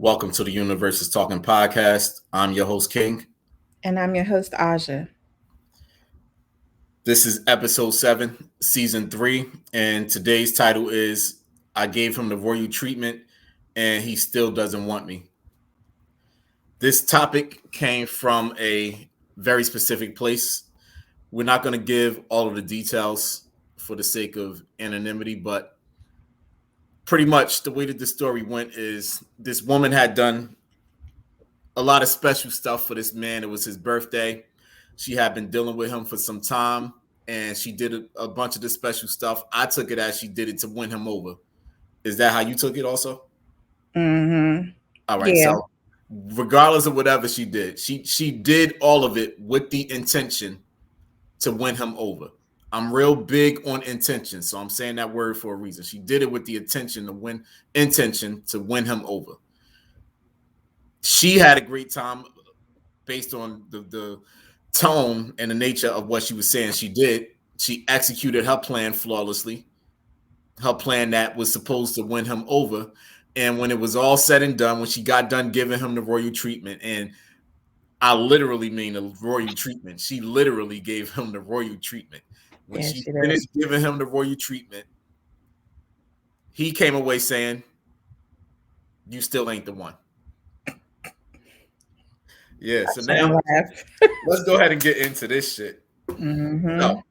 Welcome to the Universe is Talking podcast. I'm your host, King. And I'm your host, Aja. This is episode 7, season 3, and today's title is I Gave Him the Royal Treatment and He Still Doesn't Want Me. This topic came from a very specific place. We're not going to give all of the details for the sake of anonymity, but pretty much the way that the story went is this woman had done a lot of special stuff for this man. It was his birthday. She had been dealing with him for some time, and she did a bunch of the special stuff. I took it as she did it to win him over. Is that how you took it also? Mm-hmm. All right. Yeah. So regardless of whatever she did, she did all of it with the intention to win him over. I'm real big on intention, so I'm saying that word for a reason. She did it with the intention to win him over. She had a great time based on the tone and the nature of what she was saying. She executed her plan flawlessly. Her plan that was supposed to win him over. And when it was all said and done, when she got done giving him the royal treatment, and I literally mean the royal treatment, she literally gave him the royal treatment. When she finished giving him the royal treatment, he came away saying, "You still ain't the one." Yeah, so now let's go ahead and get into this shit. Mm-hmm. So,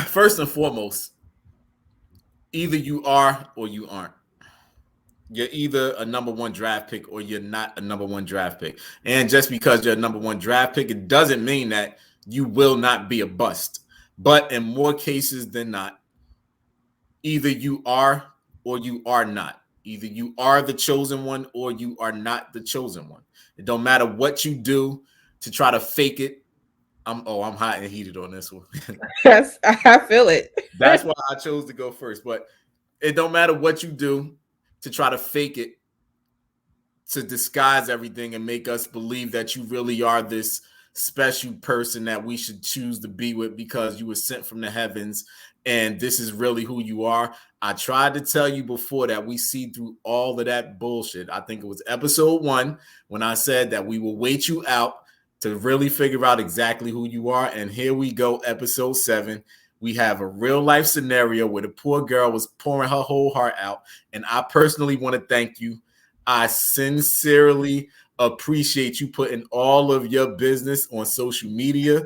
first and foremost, either you are or you aren't. You're either a number one draft pick or you're not a number one draft pick. And just because you're a number one draft pick, it doesn't mean that you will not be a bust. But in more cases than not, either you are or you are not. Either you are the chosen one or you are not the chosen one. It don't matter what you do to try to fake it. I'm hot and heated on this one. Yes, I feel it. That's why I chose to go first. But it don't matter what you do to try to fake it, to disguise everything and make us believe that you really are this special person that we should choose to be with because you were sent from the heavens and this is really who you are. I tried to tell you before that we see through all of that bullshit. I think it was episode 1 when I said that we will wait you out to really figure out exactly who you are. And here we go, episode 7. We have a real life scenario where the poor girl was pouring her whole heart out. And I personally want to thank you. I sincerely appreciate you putting all of your business on social media,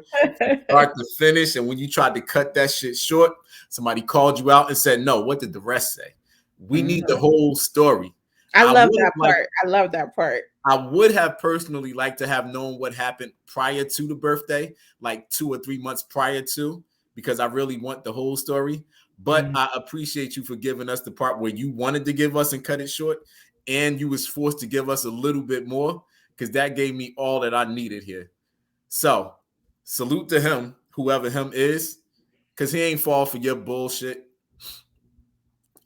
start to finish. And when you tried to cut that shit short, somebody called you out and said, "No, what did the rest say? We need the whole story." I love that part. I love that part. I would have personally liked to have known what happened prior to the birthday, like 2 or 3 months prior to, because I really want the whole story. But I appreciate you for giving us the part where you wanted to give us and cut it short. And you was forced to give us a little bit more because that gave me all that I needed here. So salute to him, whoever him is, because he ain't fall for your bullshit.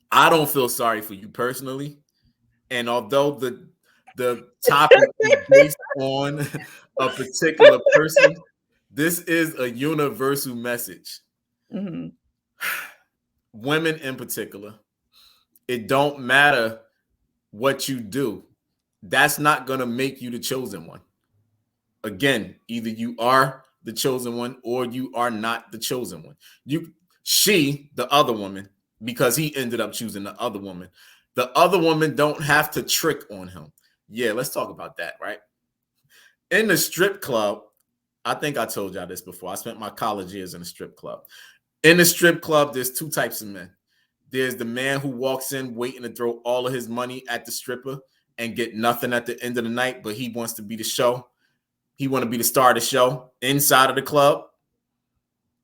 I don't feel sorry for you personally. And although the topic is based on a particular person, this is a universal message. Mm-hmm. Women in particular, it don't matter what you do. That's not going to make you the chosen one. Again, either you are the chosen one or you are not the chosen one. She, the other woman, because he ended up choosing the other woman. The other woman don't have to trick on him. Yeah, let's talk about that, right? In the strip club, I think I told y'all this before. I spent my college years in a strip club. In the strip club, there's 2 types of men. There's the man who walks in waiting to throw all of his money at the stripper and get nothing at the end of the night, but he wants to be the show. He want to be the star of the show inside of the club.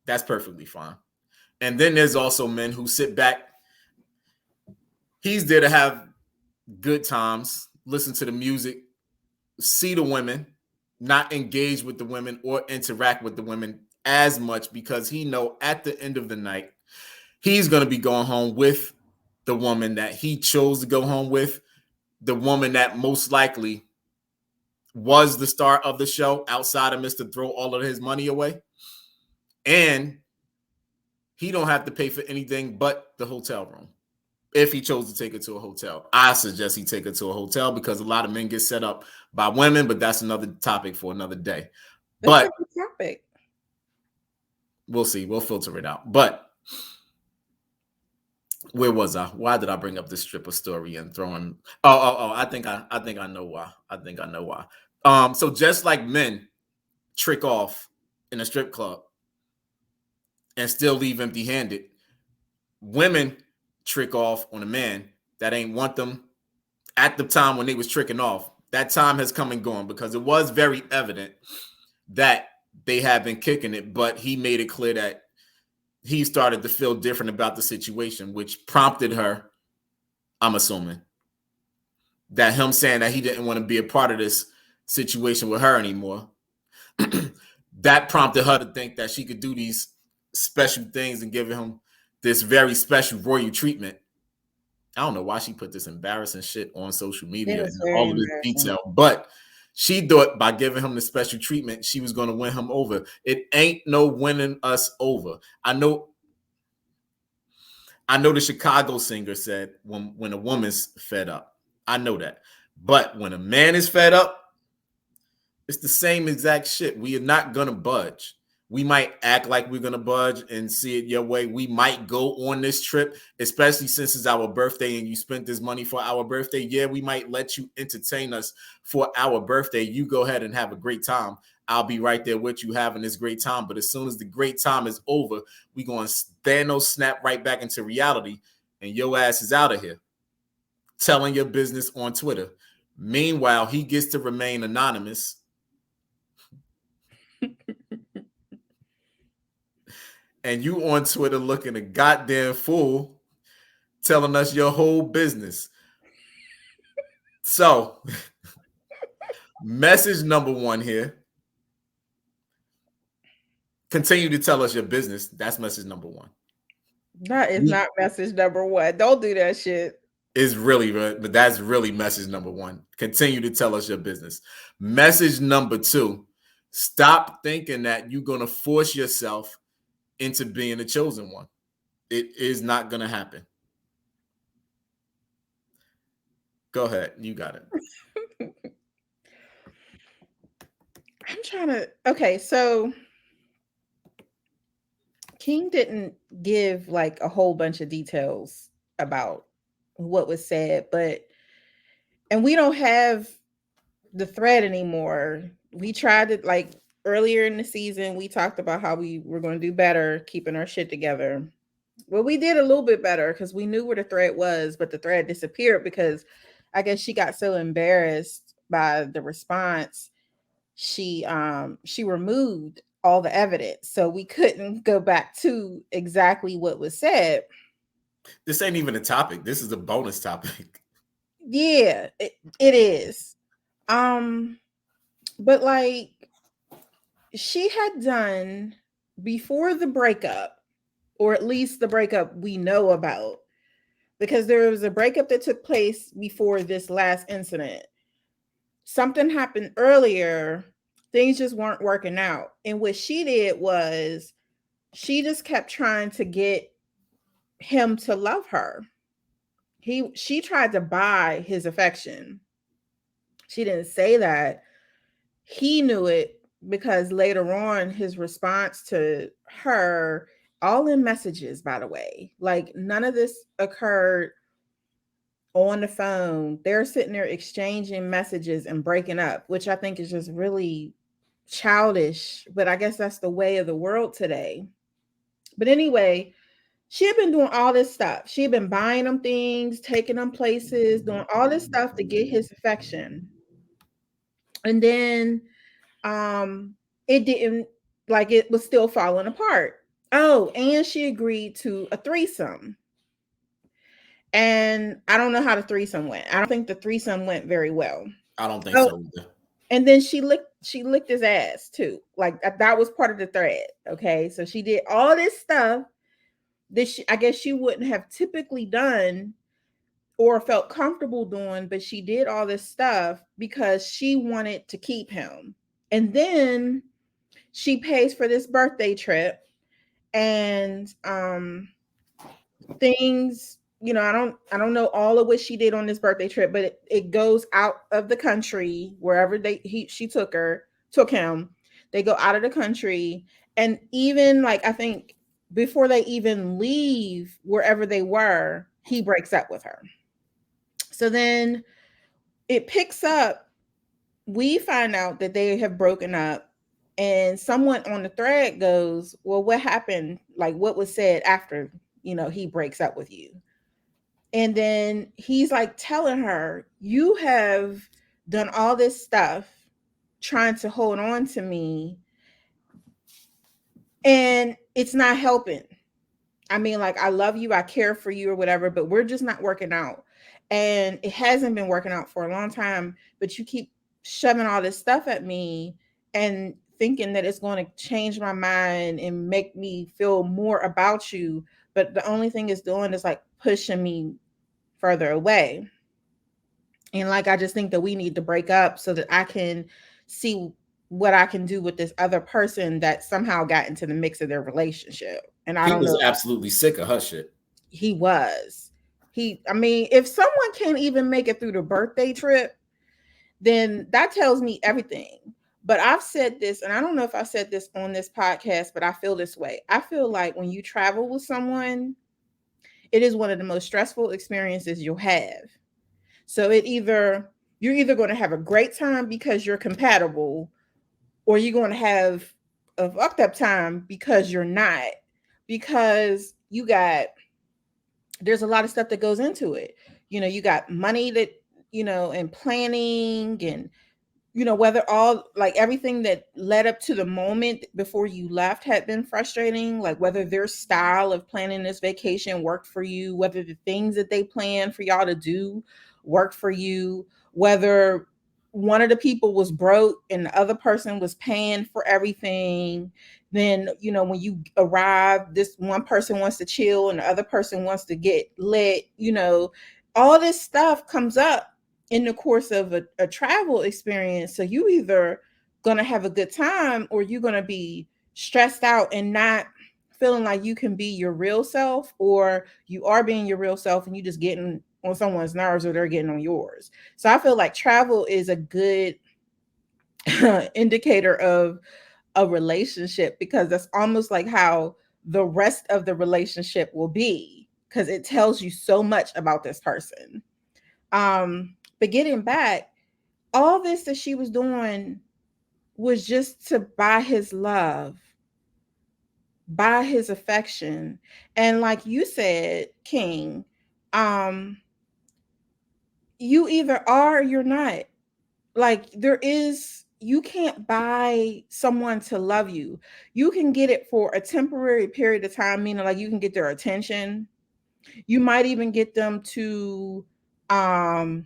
That's perfectly fine. And then there's also men who sit back. He's there to have good times, listen to the music, see the women, not engage with the women or interact with the women as much because he know at the end of the night, he's going to be going home with the woman that he chose to go home with, the woman that most likely was the star of the show outside of Mr. Throw all of his money away. And he don't have to pay for anything but the hotel room. if he chose to take her to a hotel. I suggest he take her to a hotel because a lot of men get set up by women, but that's another topic for another day. That's a But good topic. we'll see. We'll filter it out. But where was I? Why did I bring up this stripper story and throwing? Oh! I think I know why. I think I know why. So just like men trick off in a strip club and still leave empty-handed, women trick off on a man that ain't want them at the time when they was tricking off. That time has come and gone because it was very evident that they had been kicking it, but he made it clear that he started to feel different about the situation, which prompted her, I'm assuming, that him saying that he didn't want to be a part of this situation with her anymore. That prompted her to think that she could do these special things and give him this very special royal treatment. I don't know why she put this embarrassing shit on social It media was and very all of this embarrassing. detail, but she thought by giving him the special treatment, she was going to win him over. It ain't no winning us over. I know the Chicago singer said when a woman's fed up. I know that. But when a man is fed up, it's the same exact shit. We are not gonna budge. We might act like we're gonna budge and see it your way. We might go on this trip, especially since it's our birthday and you spent this money for our birthday. Yeah, we might let you entertain us for our birthday. You go ahead and have a great time. I'll be right there with you having this great time. But as soon as the great time is over, we gonna Thanos snap right back into reality, and your ass is out of here, telling your business on Twitter. Meanwhile, he gets to remain anonymous. And you on Twitter looking a goddamn fool, telling us your whole business. So, message number one here. Continue to tell us your business. That's message number one. That is not message number one. Don't do that shit. Is really, but that's really message number one. Continue to tell us your business. Message number two. Stop thinking that you're going to force yourself into being the chosen one. It is not going to happen. Go ahead. You got it. I'm trying to. Okay, so King didn't give like a whole bunch of details about what was said, and we don't have the thread anymore. We tried it like earlier in the season. We talked about how we were going to do better keeping our shit together. Well, we did a little bit better because we knew where the thread was, but the thread disappeared because I guess she got so embarrassed by the response. She removed all the evidence, so we couldn't go back to exactly what was said. This ain't even a topic. This is a bonus topic. Yeah, it is. But like she had done before the breakup, or at least the breakup we know about, because there was a breakup that took place before this last incident. Something happened earlier, things just weren't working out. And what she did was she just kept trying to get him to love her. She tried to buy his affection. She didn't say that. He knew it because later on his response to her, all in messages, by the way, like none of this occurred on the phone. They're sitting there exchanging messages and breaking up, which I think is just really childish, but I guess that's the way of the world today. But anyway, she had been doing all this stuff. She had been buying him things, taking him places, doing all this stuff to get his affection. And then it didn't, like, it was still falling apart. Oh, and she agreed to a threesome. And I don't know how the threesome went. I don't think the threesome went very well. I don't think Oh, so either. and then she licked his ass too. Like that was part of the thread. Okay. So she did all this stuff that I guess she wouldn't have typically done or felt comfortable doing, but she did all this stuff because she wanted to keep him. And then she pays for this birthday trip, and things I don't know all of what she did on this birthday trip, but it goes out of the country wherever she took him. They go out of the country, and even like I think before they even leave wherever they were, he breaks up with her. So then it picks up. We find out that they have broken up, and someone on the thread goes, "Well, what happened? Like, what was said after he breaks up with you?" And then he's like telling her, "You have done all this stuff trying to hold on to me, and it's not helping. I mean, like, I love you, I care for you, or whatever, but we're just not working out. And it hasn't been working out for a long time, but you keep shoving all this stuff at me and thinking that it's going to change my mind and make me feel more about you. But the only thing it's doing is like pushing me further away. And like, I just think that we need to break up so that I can see what I can do with this other person that somehow got into the mix of their relationship. And I He don't was know. absolutely sick of her shit. He was. I mean, if someone can't even make it through the birthday trip, then that tells me everything. But I've said this, and I don't know if I said this on this podcast, but I feel this way. I feel like when you travel with someone, it is one of the most stressful experiences you'll have. So you're either going to have a great time because you're compatible, or you're going to have a fucked up time because you're not. Because there's a lot of stuff that goes into it. You got money that, and planning, and whether all like everything that led up to the moment before you left had been frustrating, like whether their style of planning this vacation worked for you, whether the things that they planned for y'all to do worked for you, whether one of the people was broke and the other person was paying for everything. Then, when you arrive, this one person wants to chill and the other person wants to get lit. All this stuff comes up in the course of a travel experience. So you either gonna have a good time, or you're gonna be stressed out and not feeling like you can be your real self, or you are being your real self and you just getting on someone's nerves or they're getting on yours. So I feel like travel is a good indicator of a relationship, because that's almost like how the rest of the relationship will be, because it tells you so much about this person. But getting back, all this that she was doing was just to buy his love, buy his affection. And like you said, King, um, you either are or you're not. Like, you can't buy someone to love you. You can get it for a temporary period of time, meaning like you can get their attention. You might even get them to um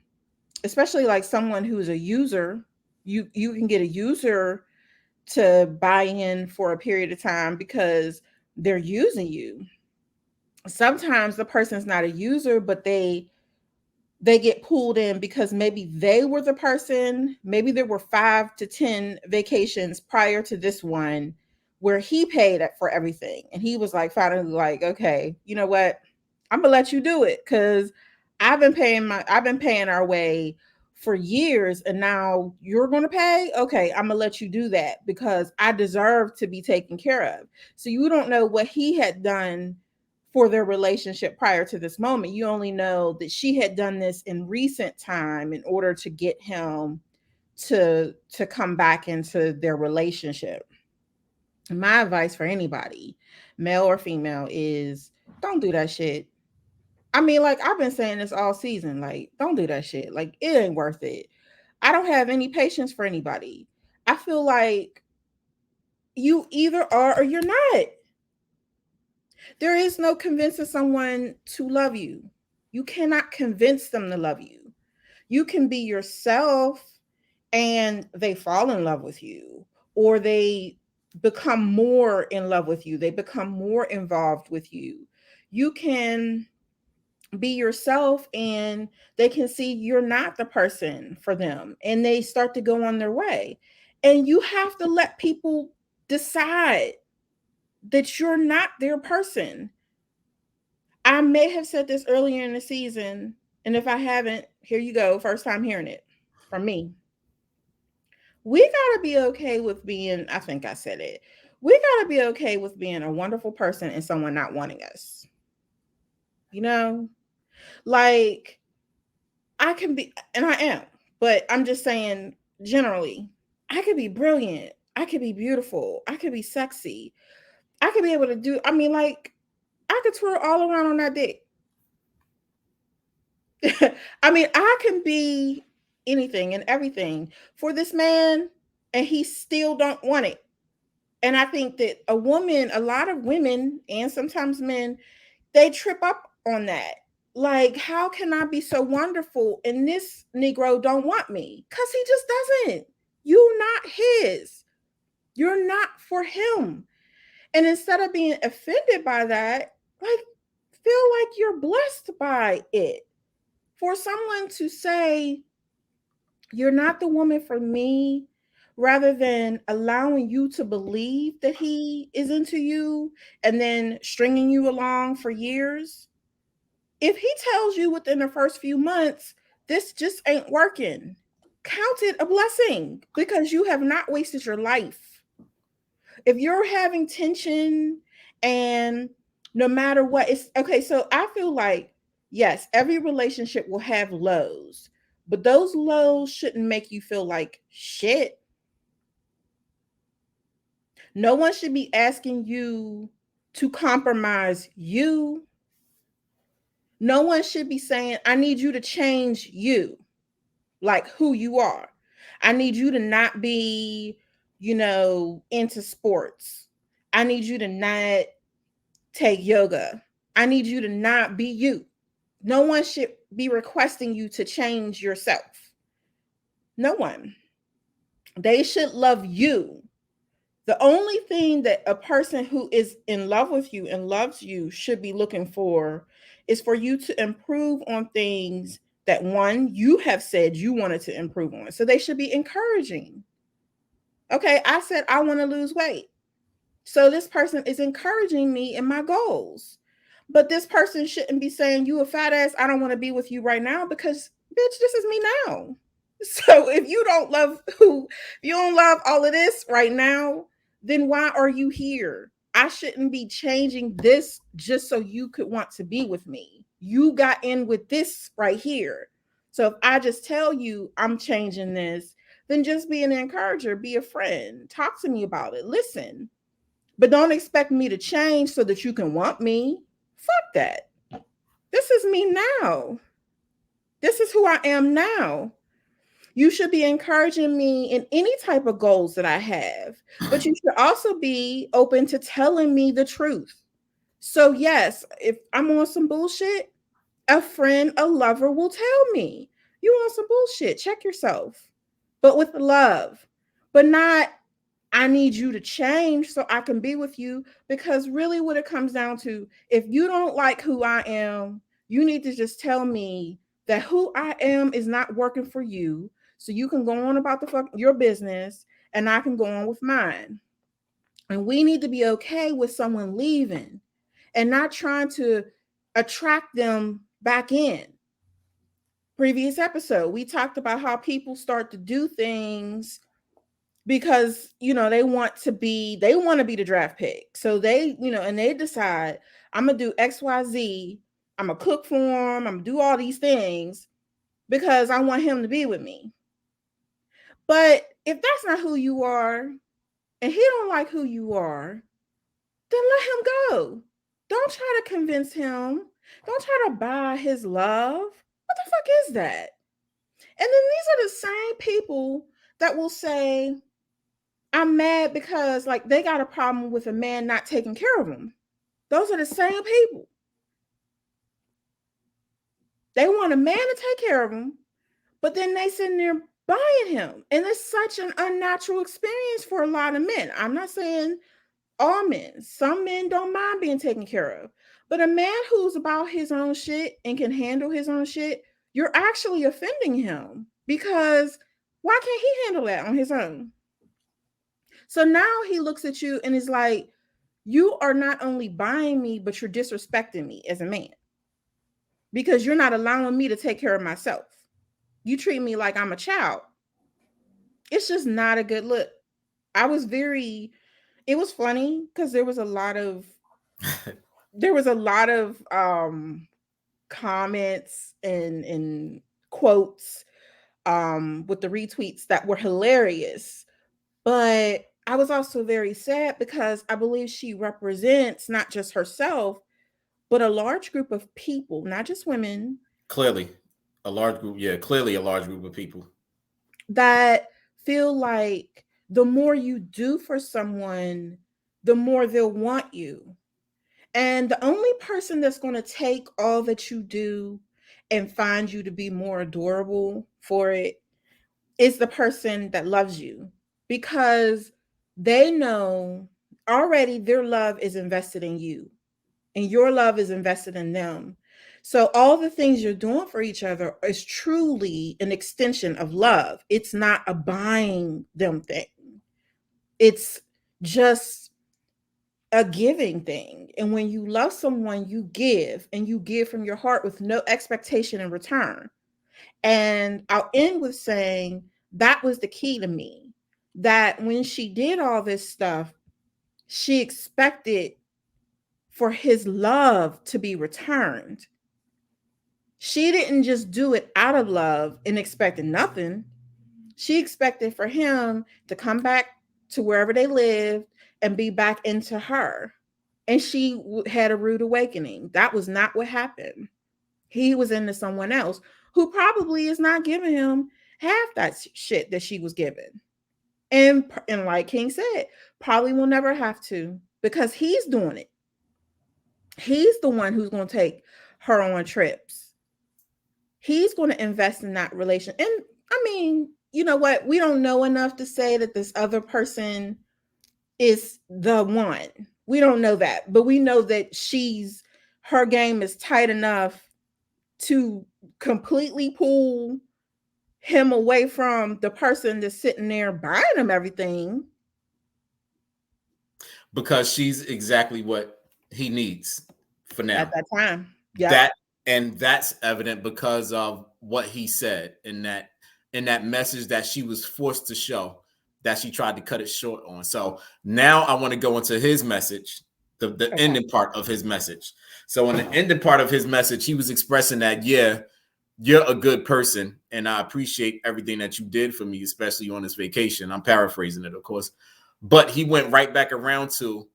especially like someone who's a user. You can get a user to buy in for a period of time because they're using you. Sometimes the person's not a user, but they get pulled in because maybe they were the person. Maybe there were 5 to 10 vacations prior to this one where he paid for everything, and he was like finally like, okay, you know what, I'm gonna let you do it because I've been paying our way for years, and now you're gonna pay. Okay, I'm gonna let you do that because I deserve to be taken care of. So you don't know what he had done for their relationship prior to this moment. You only know that she had done this in recent time in order to get him to come back into their relationship. My advice for anybody, male or female, is don't do that shit. I mean, like, I've been saying this all season, like, don't do that shit. Like, it ain't worth it. I don't have any patience for anybody. I feel like you either are or you're not. There is no convincing someone to love you. You cannot convince them to love you. You can be yourself and they fall in love with you, or they become more in love with you. They become more involved with you. You can be yourself and they can see you're not the person for them and they start to go on their way. And you have to let people decide that you're not their person. I may have said this earlier in the season, and if I haven't, here you go. First time hearing it from me. We got to be okay with being, I think I said it. We got to be okay with being a wonderful person and someone not wanting us. You know, like I can be, and I am, but I'm just saying generally, I could be brilliant. I could be beautiful. I could be sexy. I could be able to do, I mean, like, I could twirl all around on that dick. I mean, I can be anything and everything for this man, and he still don't want it. And I think that a lot of women, and sometimes men, they trip up on that. Like, how can I be so wonderful and this Negro don't want me? Because he just doesn't. You're not his. You're not for him. And instead of being offended by that, like, feel like you're blessed by it. For someone to say, you're not the woman for me, rather than allowing you to believe that he is into you and then stringing you along for years. If he tells you within the first few months, this just ain't working, count it a blessing because you have not wasted your life. If you're having tension and no matter what, it's okay. So I feel like, yes, every relationship will have lows, but those lows shouldn't make you feel like shit. No one should be asking you to compromise you. No one should be saying, I need you to change you, like who you are. I need you to not be, into sports. I need you to not take yoga. I need you to not be you. No one should be requesting you to change yourself. No one. They should love you. The only thing that a person who is in love with you and loves you should be looking for is for you to improve on things that one, you have said you wanted to improve on. So they should be encouraging. Okay, I said I want to lose weight. So this person is encouraging me in my goals. But this person shouldn't be saying, you a fat ass, I don't want to be with you right now because bitch, this is me now. So if you don't love all of this right now, then why are you here? I shouldn't be changing this just so you could want to be with me. You got in with this right here. So if I just tell you I'm changing this, then just be an encourager, be a friend, talk to me about it, listen. But don't expect me to change so that you can want me. Fuck that. This is me now. This is who I am now. You should be encouraging me in any type of goals that I have, but you should also be open to telling me the truth. So, yes, if I'm on some bullshit, a friend, a lover will tell me, you on some bullshit, check yourself, but with love, but not, I need you to change so I can be with you. Because really, what it comes down to, if you don't like who I am, you need to just tell me that who I am is not working for you. So you can go on about your business and I can go on with mine. And we need to be okay with someone leaving and not trying to attract them back in. Previous episode, we talked about how people start to do things because they want to be the draft pick. So and they decide, I'm gonna do XYZ, I'm gonna cook for him, I'm gonna do all these things because I want him to be with me. But if that's not who you are and he don't like who you are, then let him go. Don't try to convince him. Don't try to buy his love. What the fuck is that? And then these are the same people that will say, I'm mad because like they got a problem with a man not taking care of them. Those are the same people. They want a man to take care of them, but then they sitting there buying him. And it's such an unnatural experience for a lot of men. I'm not saying all men. Some men don't mind being taken care of. But a man who's about his own shit and can handle his own shit, you're actually offending him because why can't he handle that on his own? So now he looks at you and is like, you are not only buying me, but you're disrespecting me as a man because you're not allowing me to take care of myself. You treat me like I'm a child. It's just not a good look. I was very, it was funny because there was a lot of comments and quotes with the retweets that were hilarious. But I was also very sad because I believe she represents not just herself, but a large group of people, not just women, Clearly, a large group. Yeah, clearly a large group of people. that feel like the more you do for someone, the more they'll want you. And the only person that's going to take all that you do and find you to be more adorable for it is the person that loves you, because they know already their love is invested in you and your love is invested in them. So all the things you're doing for each other is truly an extension of love. It's not a buying them thing. It's just a giving thing. And when you love someone, you give, and you give from your heart with no expectation in return. And I'll end with saying that was the key to me, that when she did all this stuff, she expected for his love to be returned. She didn't just do it out of love and expected nothing. She expected for him to come back to wherever they lived and be back into her. And she had a rude awakening. That was not what happened. He was into someone else who probably is not giving him half that shit that she was given. And like King said, probably will never have to, because he's doing it. He's the one who's going to take her on trips. He's going to invest in that relation. And I mean, you know what? We don't know enough to say that this other person is the one. We don't know that, but we know that her game is tight enough to completely pull him away from the person that's sitting there buying him everything Because she's exactly what he needs for at now. that time. Yep. That and that's evident because of what he said in that message that she was forced to show, that she tried to cut it short on. So now I want to go into his message, the Okay. ending part of his message. So in the ending part of his message, he was expressing that, yeah, you're a good person and I appreciate everything that you did for me, especially on this vacation. I'm paraphrasing it, of course. But he went right back around to,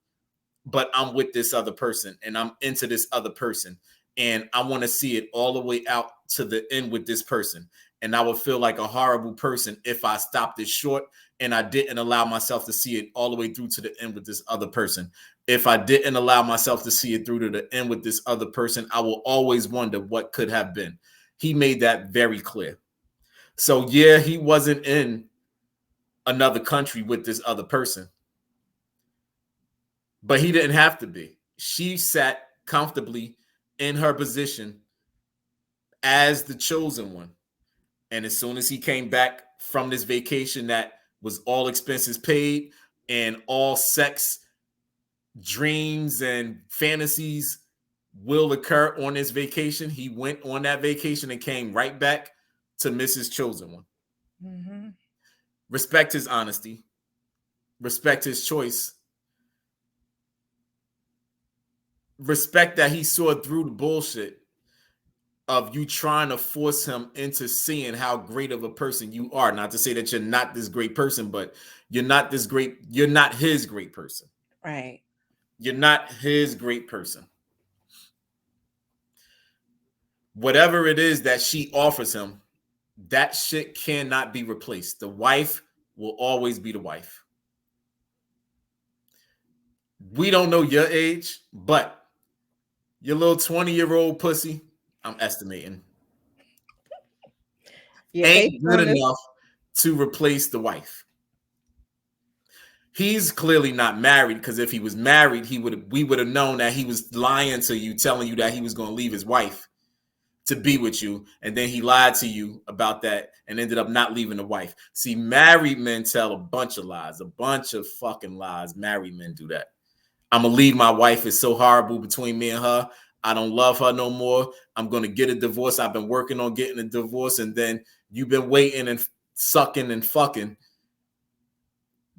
but I'm with this other person and I'm into this other person. And I want to see it all the way out to the end with this person. And I would feel like a horrible person if I stopped it short and I didn't allow myself to see it all the way through to the end with this other person. If I didn't allow myself to see it through to the end with this other person, I will always wonder what could have been. He made that very clear. So, yeah, he wasn't in another country with this other person, but he didn't have to be. She sat comfortably in her position as the chosen one. And as soon as he came back from this vacation that was all expenses paid and all sex dreams and fantasies will occur on this vacation, he went on that vacation and came right back to Mrs. Chosen One. Mm-hmm. Respect his honesty, respect his choice, respect that he saw through the bullshit of you trying to force him into seeing how great of a person you are. Not to say that you're not this great person, but you're not this great. You're not his great person. Right. You're not his great person. Whatever it is that she offers him, that shit cannot be replaced. The wife will always be the wife. We don't know your age, but your little 20-year-old pussy, I'm estimating, Yeah, ain't based good on this. enough to replace the wife. He's clearly not married, because if he was married, we would have known that he was lying to you, telling you that he was going to leave his wife to be with you, and then he lied to you about that and ended up not leaving the wife. See, married men tell a bunch of lies, a bunch of fucking lies. Married men do that. I'm gonna leave my wife. It's so horrible between me and her. I don't love her no more. I'm gonna get a divorce. I've been working on getting a divorce, and then you've been waiting and sucking and fucking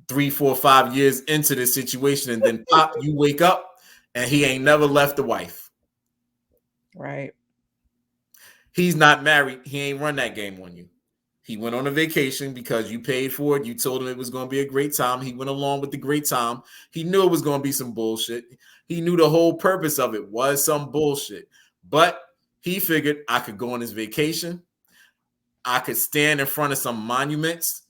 3, 4, 5 years into this situation, and then pop, you wake up and he ain't never left the wife. Right. He's not married. He ain't run that game on you. He went on a vacation because you paid for it. You told him it was going to be a great time. He went along with the great time. He knew it was going to be some bullshit. He knew the whole purpose of it was some bullshit. But he figured I could go on this vacation. I could stand in front of some monuments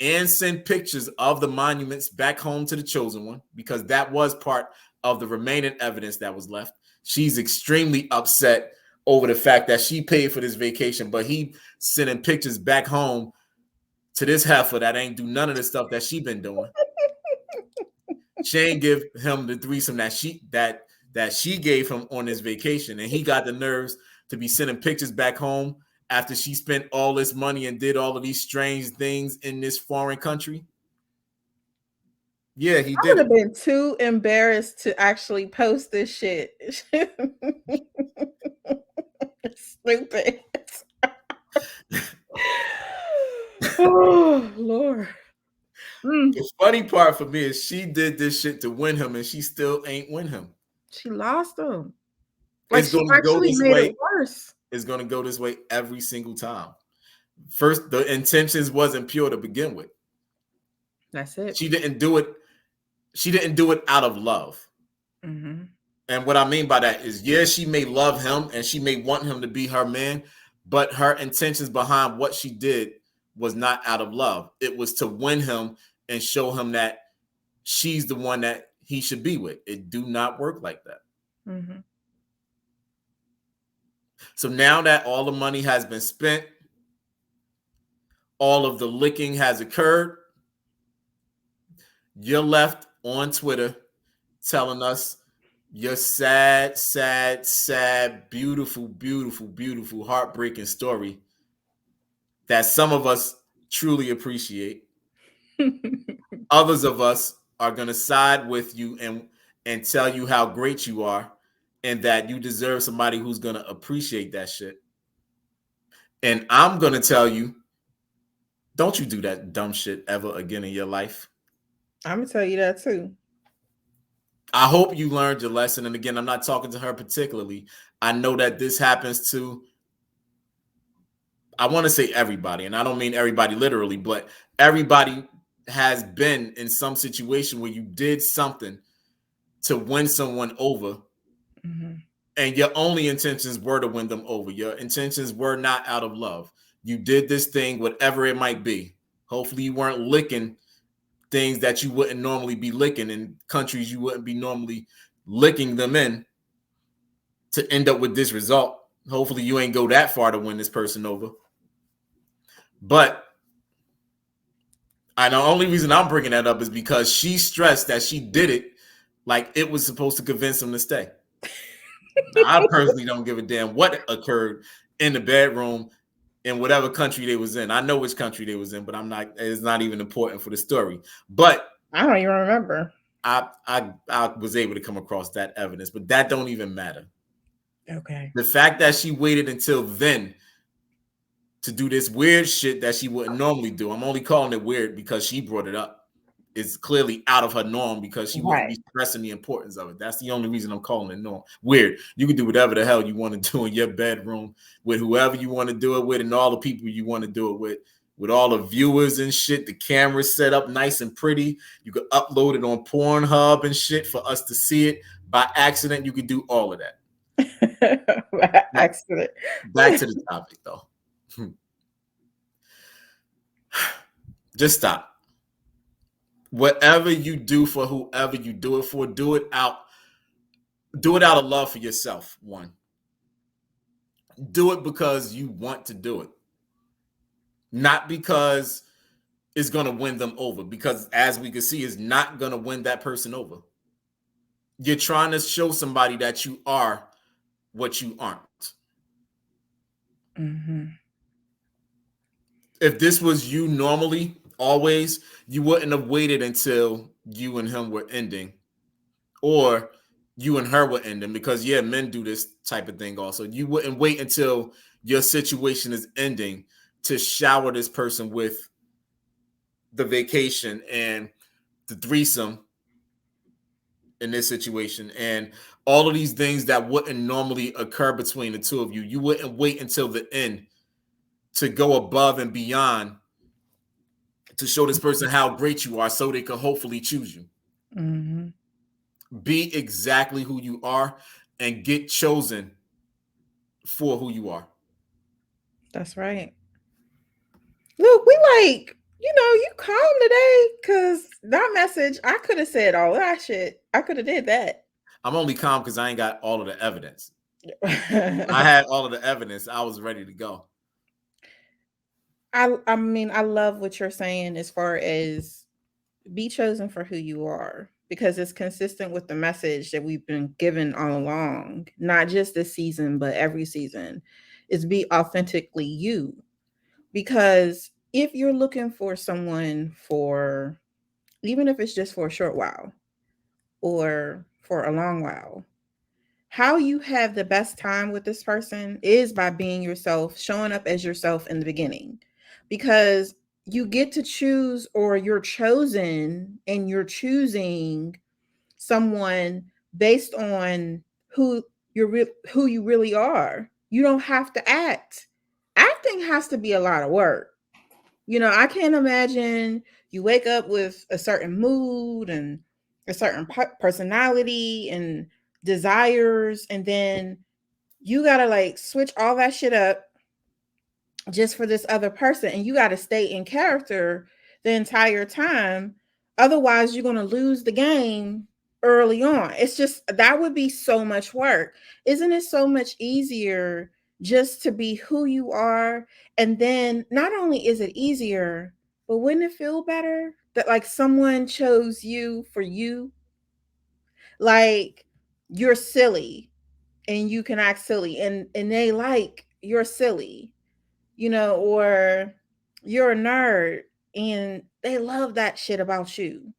and send pictures of the monuments back home to the chosen one, because that was part of the remaining evidence that was left. She's extremely upset over the fact that she paid for this vacation, but he sending pictures back home to this heifer that ain't do none of the stuff that she been doing. She ain't give him the threesome that she gave him on this vacation, and he got the nerves to be sending pictures back home after she spent all this money and did all of these strange things in this foreign country. Yeah, he I would did have it. been too embarrassed to actually post this shit. Stupid. Oh Lord. The funny part for me is she did this shit to win him, and she still ain't win him. She lost them. Like It's she going to go actually this made way. it worse. It's going to go this way every single time. First, the intentions wasn't pure to begin with. That's it. She didn't do it. She didn't do it out of love. Mm-hmm. And what I mean by that is, yeah, she may love him and she may want him to be her man, but her intentions behind what she did was not out of love. It was to win him and show him that she's the one that he should be with. It do not work like that. Mm-hmm. So now that all the money has been spent, all of the licking has occurred, you're left on Twitter telling us your sad, sad, sad, beautiful, beautiful, beautiful, heartbreaking story that some of us truly appreciate. Others of us are going to side with you and tell you how great you are and that you deserve somebody who's going to appreciate that shit. And I'm going to tell you, don't you do that dumb shit ever again in your life. I'm gonna tell you that too. I hope you learned your lesson. And again, I'm not talking to her particularly. I know that this happens to, I want to say everybody, and I don't mean everybody literally, but everybody has been in some situation where you did something to win someone over, Mm-hmm. and your only intentions were to win them over. Your intentions were not out of love. You did this thing, whatever it might be. Hopefully, you weren't licking things that you wouldn't normally be licking in countries you wouldn't be normally licking them in to end up with this result. Hopefully, you ain't go that far to win this person over. But the only reason I'm bringing that up is because she stressed that she did it like it was supposed to convince him to stay. Now, I personally don't give a damn what occurred in the bedroom in whatever country they was in. I know which country they was in, but it's not even important for the story. But I don't even remember. I was able to come across that evidence, but that don't even matter. Okay. The fact that she waited until then to do this weird shit that she wouldn't normally do. I'm only calling it weird because she brought it up. It's clearly out of her norm because she wouldn't Right. be stressing the importance of it. That's the only reason I'm calling it norm. Weird. You can do whatever the hell you want to do in your bedroom with whoever you want to do it with and all the people you want to do it with all the viewers and shit. The camera set up nice and pretty. You could upload it on Pornhub and shit for us to see it. By accident, you could do all of that. Accident. Back to the topic, though. Just stop. Whatever you do for whoever you do it for, do it out of love for yourself. One, do it because you want to do it, not because it's going to win them over. Because as we can see, it's not going to win that person over. You're trying to show somebody that you are what you aren't. Mm-hmm. If this was you normally, always, you wouldn't have waited until you and him were ending or you and her would end them, because yeah, men do this type of thing also. You wouldn't wait until your situation is ending to shower this person with the vacation and the threesome in this situation and all of these things that wouldn't normally occur between the two of you. You wouldn't wait until the end to go above and beyond to show this person how great you are so they could hopefully choose you. Mm-hmm. Be exactly who you are and get chosen for who you are. That's right. Look, we like, you calm today because that message, I could have said all that shit. I could have did that. I'm only calm because I ain't got all of the evidence. When I had all of the evidence, I was ready to go. I mean, I love what you're saying as far as be chosen for who you are, because it's consistent with the message that we've been given all along, not just this season, but every season, is be authentically you. Because if you're looking for someone for, even if it's just for a short while or for a long while, how you have the best time with this person is by being yourself, showing up as yourself in the beginning. Because you get to choose, or you're chosen, and you're choosing someone based on who you really are. You don't have to act. Acting has to be a lot of work. I can't imagine you wake up with a certain mood and a certain personality and desires, and then you got to like switch all that shit up just for this other person, and you got to stay in character the entire time. Otherwise you're going to lose the game early on. It's just, that would be so much work. Isn't it so much easier just to be who you are? And then not only is it easier, but wouldn't it feel better that like someone chose you for you? Like, you're silly and you can act silly, and they like you're silly, or you're a nerd and they love that shit about you.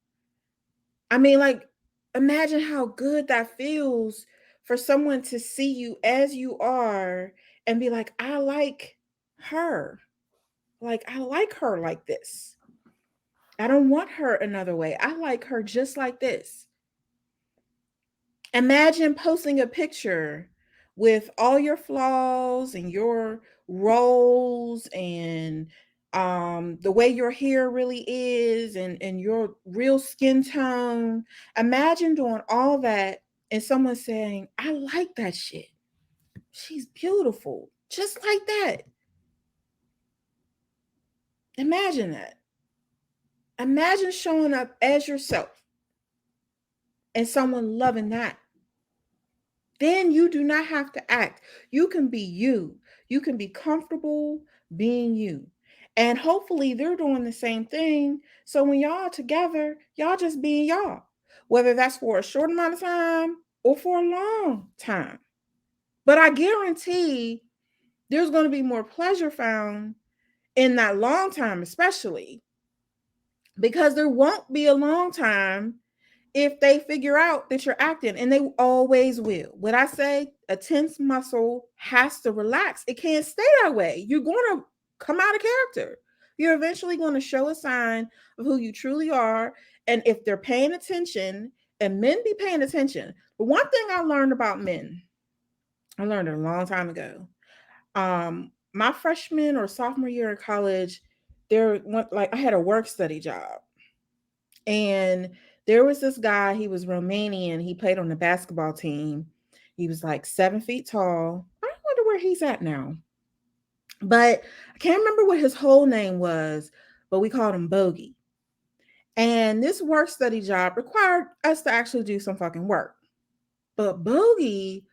I mean, like, imagine how good that feels for someone to see you as you are and be like, I like her. Like, I like her like this. I don't want her another way. I like her just like this. Imagine posting a picture with all your flaws and your roles and the way your hair really is, and your real skin tone. Imagine doing all that and someone saying, I like that shit. She's beautiful. Just like that. Imagine that. Imagine showing up as yourself and someone loving that. Then you do not have to act. You can be you. You can be comfortable being you. And hopefully they're doing the same thing. So when y'all together, y'all just being y'all, whether that's for a short amount of time or for a long time. But I guarantee there's going to be more pleasure found in that long time, especially because there won't be a long time if they figure out that you're acting, and they always will. What I say, a tense muscle has to relax. It can't stay that way. You're going to come out of character. You're eventually going to show a sign of who you truly are. And if they're paying attention, and men be paying attention. But one thing I learned about men, I learned it a long time ago. My freshman or sophomore year in college, there went like I had a work study job, and there was this guy, he was Romanian. He played on the basketball team. He was like 7 feet tall. I wonder where he's at now. But I can't remember what his whole name was, but we called him Boogie. And this work study job required us to actually do some fucking work. But Boogie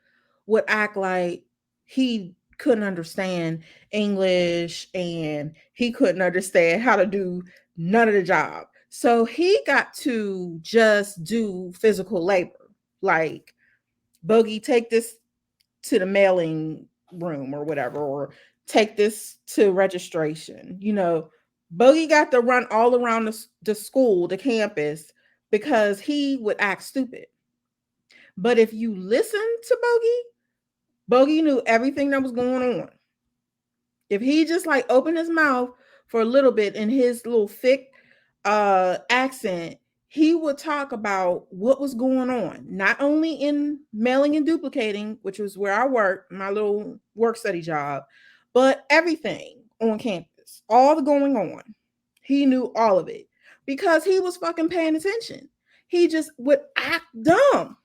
would act like he couldn't understand English and he couldn't understand how to do none of the job. So he got to just do physical labor. Like, Boogie, take this to the mailing room or whatever, or take this to registration. Boogie got to run all around the school, the campus, because he would act stupid. But if you listen to Bogey knew everything that was going on. If he just like opened his mouth for a little bit in his little thick accent, he would talk about what was going on, not only in mailing and duplicating, which was where I worked, my little work study job, but everything on campus, all the going on. He knew all of it because he was fucking paying attention. He just would act dumb.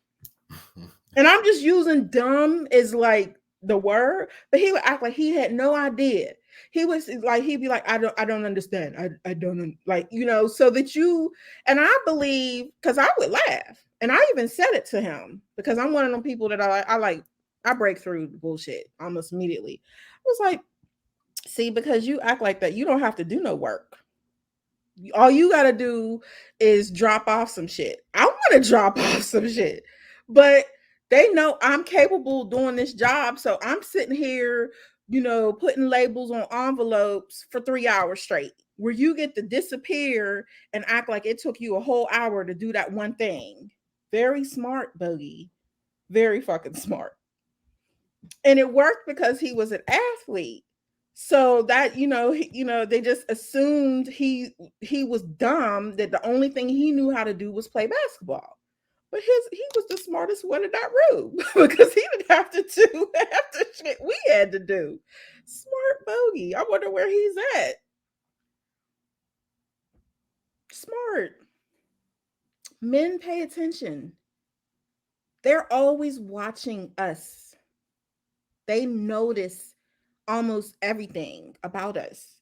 And I'm just using dumb as like the word, but he would act like he had no idea. He was like, he'd be like, I don't understand. I don't like, so that you, and I believe, because I would laugh. And I even said it to him because I'm one of them people that I like, I break through the bullshit almost immediately. I was like, see, because you act like that, you don't have to do no work. All you got to do is drop off some shit. I want to drop off some shit, but they know I'm capable of doing this job. So I'm sitting here, putting labels on envelopes for 3 hours straight, where you get to disappear and act like it took you a whole hour to do that one thing. Very smart, Boogie. Very fucking smart. And it worked because he was an athlete. So that they just assumed he was dumb, that the only thing he knew how to do was play basketball. But he was the smartest one in that room because he didn't have to do half the shit we had to do. Smart Bogey. I wonder where he's at. Smart. Men pay attention. They're always watching us. They notice almost everything about us.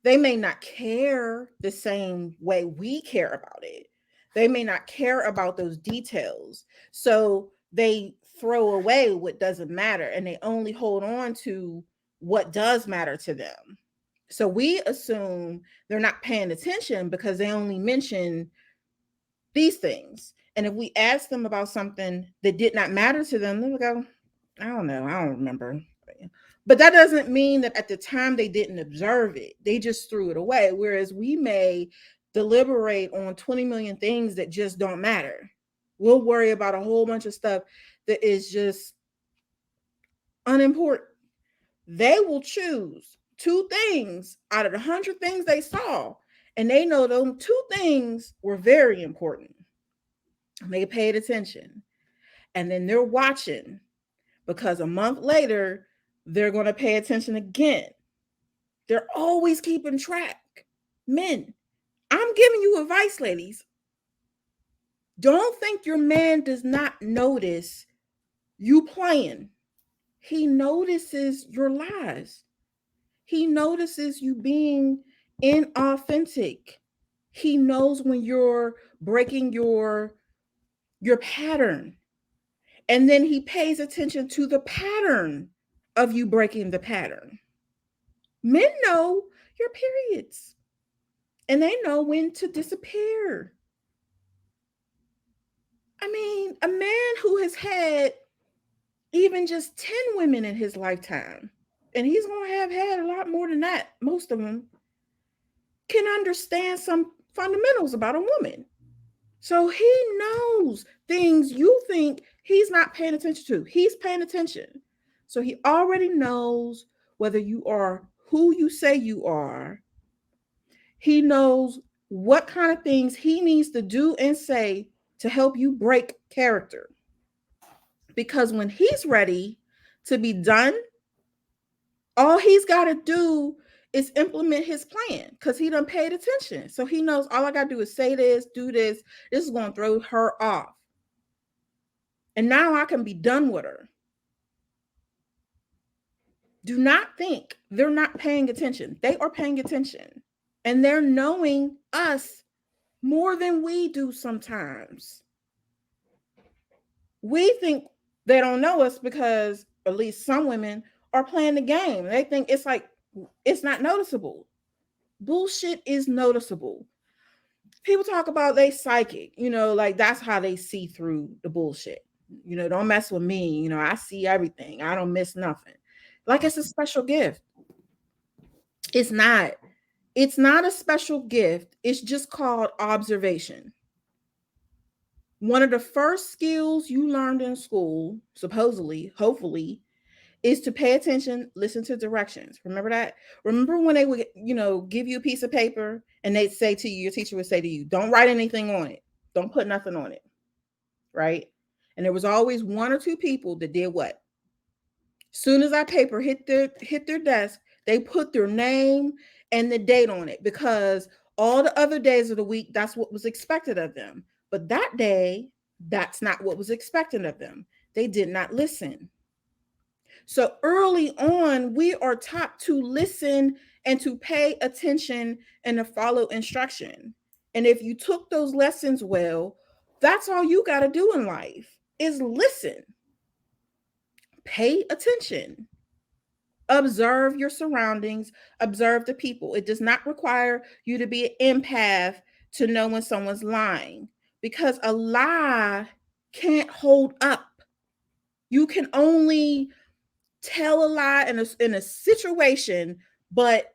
They may not care the same way we care about it. They may not care about those details. So they throw away what doesn't matter and they only hold on to what does matter to them. So we assume they're not paying attention because they only mention these things. And if we ask them about something that did not matter to them, they will go, I don't know, I don't remember. But that doesn't mean that at the time they didn't observe it. They just threw it away. Whereas we may deliberate on 20 million things that just don't matter. We'll worry about a whole bunch of stuff that is just unimportant. They will choose two things out of the 100 things they saw, and they know those two things were very important. And they paid attention. And then they're watching because a month later, they're going to pay attention again. They're always keeping track. Men, I'm giving you advice, ladies. Don't think your man does not notice you playing. He notices your lies. He notices you being inauthentic. He knows when you're breaking your pattern. And then he pays attention to the pattern of you breaking the pattern. Men know your periods and they know when to disappear. I mean, a man who has had even just 10 women in his lifetime, and he's going to have had a lot more than that, most of them, can understand some fundamentals about a woman. So he knows things you think he's not paying attention to. He's paying attention. So he already knows whether you are who you say you are. He knows what kind of things he needs to do and say to help you break character. Because when he's ready to be done, all he's got to do is implement his plan because he done paid attention. So he knows all I got to do is say this, do this. This is going to throw her off. And now I can be done with her. Do not think they're not paying attention. They are paying attention. And they're knowing us more than we do sometimes. We think they don't know us because at least some women are playing the game. They think it's like, it's not noticeable. Bullshit is noticeable. People talk about they psychic, like that's how they see through the bullshit. Don't mess with me. I see everything. I don't miss nothing. Like it's a special gift. It's not. It's not a special gift. It's just called observation. One of the first skills you learned in school, supposedly, hopefully, is to pay attention, listen to directions. Remember that? Remember when they would, give you a piece of paper and they'd say to you, your teacher would say to you, don't write anything on it. Don't put nothing on it. Right? And there was always one or two people that did what? Soon as that paper hit their desk, they put their name and the date on it because all the other days of the week, that's what was expected of them. But that day, that's not what was expected of them. They did not listen. So early on, we are taught to listen and to pay attention and to follow instruction. And if you took those lessons well, that's all you got to do in life is listen, pay attention, observe your surroundings, observe the people. It does not require you to be an empath to know when someone's lying because a lie can't hold up. You can only tell a lie in a situation, but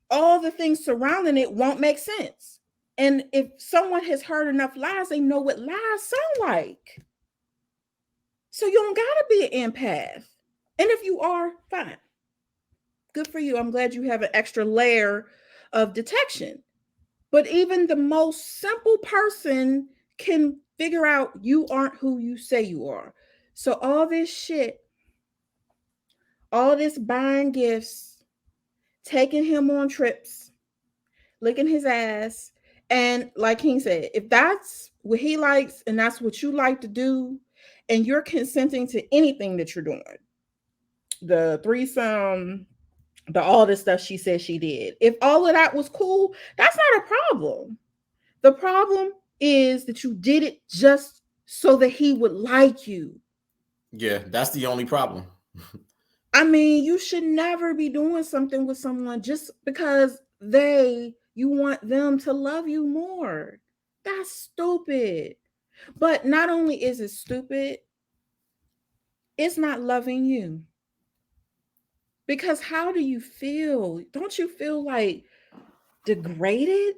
all the things surrounding it won't make sense. And if someone has heard enough lies, they know what lies sound like. So you don't gotta be an empath. And if you are, fine. Good for you. I'm glad you have an extra layer of detection. But even the most simple person can figure out you aren't who you say you are. So all this shit, all this buying gifts, taking him on trips, licking his ass. And like King said, if that's what he likes and that's what you like to do, and you're consenting to anything that you're doing, the threesome, the all the stuff she said she did, if all of that was cool, that's not a problem. The problem is that you did it just so that he would like you. Yeah, that's the only problem. I mean, you should never be doing something with someone just because you want them to love you more. That's stupid. But not only is it stupid, it's not loving you. Because how do you feel? Don't you feel like degraded?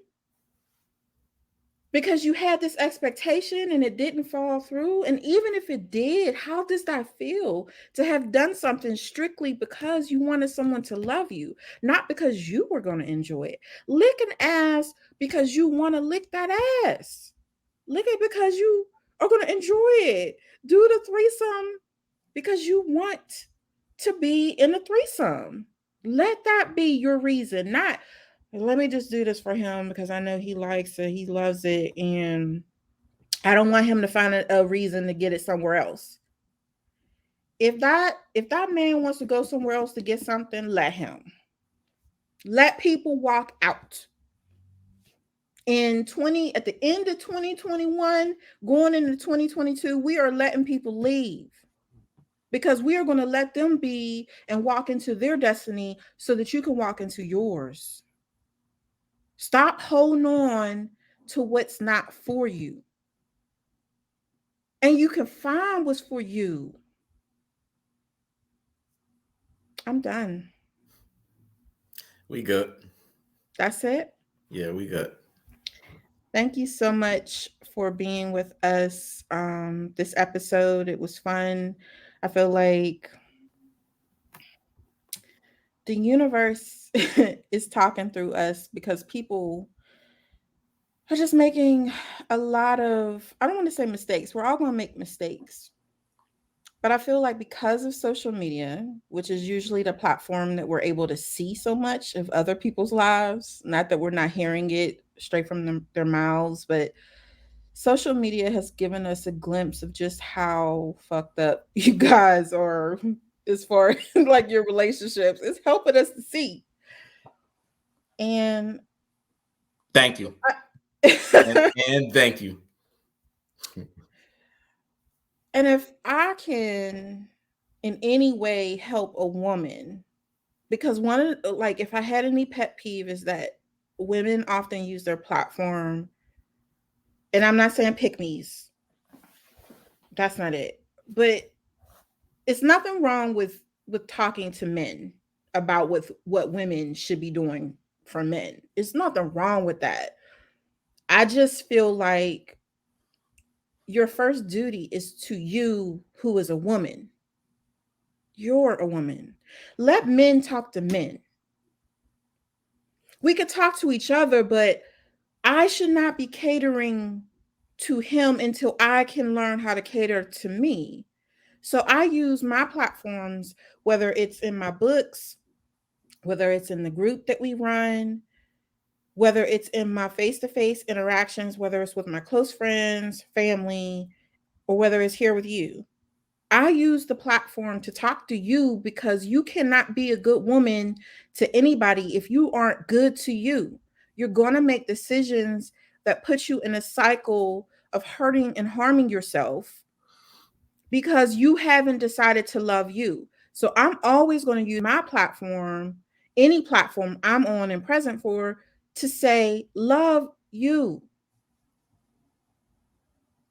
Because you had this expectation and it didn't fall through. And even if it did, how does that feel to have done something strictly because you wanted someone to love you, not because you were going to enjoy it? Lick an ass because you want to lick that ass. Lick it because you are going to enjoy it. Do the threesome because you want to be in a threesome. Let that be your reason, not let me just do this for him because I know he likes it, he loves it, and I don't want him to find a reason to get it somewhere else. If that man wants to go somewhere else to get something, let him. Let people walk out. At the end of 2021, going into 2022, we are letting people leave because we are going to let them be and walk into their destiny so that you can walk into yours. Stop holding on to what's not for you. And you can find what's for you. I'm done. We good. That's it. Yeah, we good. Thank you so much for being with us this episode. It was fun. I feel like the universe is talking through us because people are just making a lot of, I don't want to say mistakes. We're all going to make mistakes. But I feel like because of social media, which is usually the platform that we're able to see so much of other people's lives, not that we're not hearing it straight from their mouths, but social media has given us a glimpse of just how fucked up you guys are as far as like your relationships. It's helping us to see. And Thank you. And thank you. and if I can in any way help a woman, because one of like if I had any pet peeve is that women often use their platform, and I'm not saying pick me's, that's not it, but it's nothing wrong with talking to men about what women should be doing for men. It's nothing wrong with that. I just feel like your first duty is to you who is a woman. You're a woman. Let men talk to men. We could talk to each other, but I should not be catering to him until I can learn how to cater to me. So I use my platforms, whether it's in my books, whether it's in the group that we run, whether it's in my face to face interactions, whether it's with my close friends, family, or whether it's here with you. I use the platform to talk to you because you cannot be a good woman to anybody if you aren't good to you. You're going to make decisions that put you in a cycle of hurting and harming yourself because you haven't decided to love you. So I'm always going to use my platform, any platform I'm on and present for, to say, love you.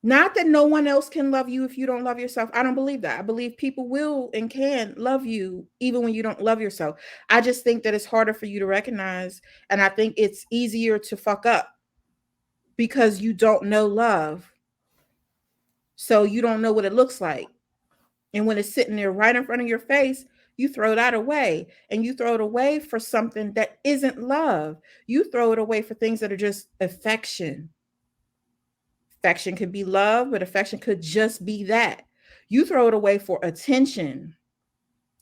Not that no one else can love you if you don't love yourself. I don't believe that. I believe people will and can love you even when you don't love yourself. I just think that it's harder for you to recognize. And I think it's easier to fuck up because you don't know love. So you don't know what it looks like. And when it's sitting there right in front of your face, you throw that away, and you throw it away for something that isn't love. You throw it away for things that are just affection. Affection could be love, but affection could just be that. You throw it away for attention.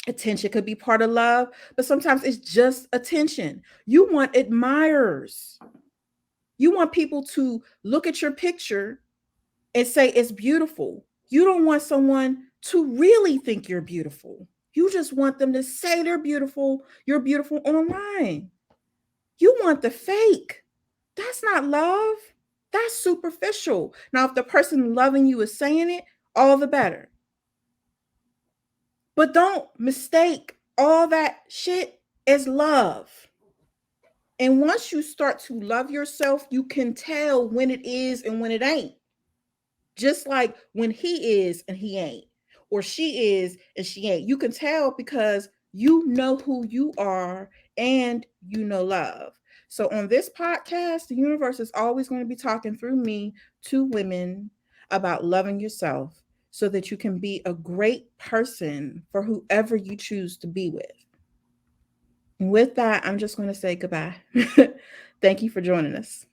Attention could be part of love, but sometimes it's just attention. You want admirers. You want people to look at your picture and say it's beautiful. You don't want someone to really think you're beautiful. You just want them to say they're beautiful. You're beautiful online. You want the fake. That's not love. That's superficial. Now, if the person loving you is saying it, all the better. But don't mistake all that shit as love. And once you start to love yourself, you can tell when it is and when it ain't. Just like when he is and he ain't, or she is and she ain't. You can tell because you know who you are and you know love. So on this podcast, the universe is always going to be talking through me to women about loving yourself so that you can be a great person for whoever you choose to be with. And with that, I'm just going to say goodbye. Thank you for joining us.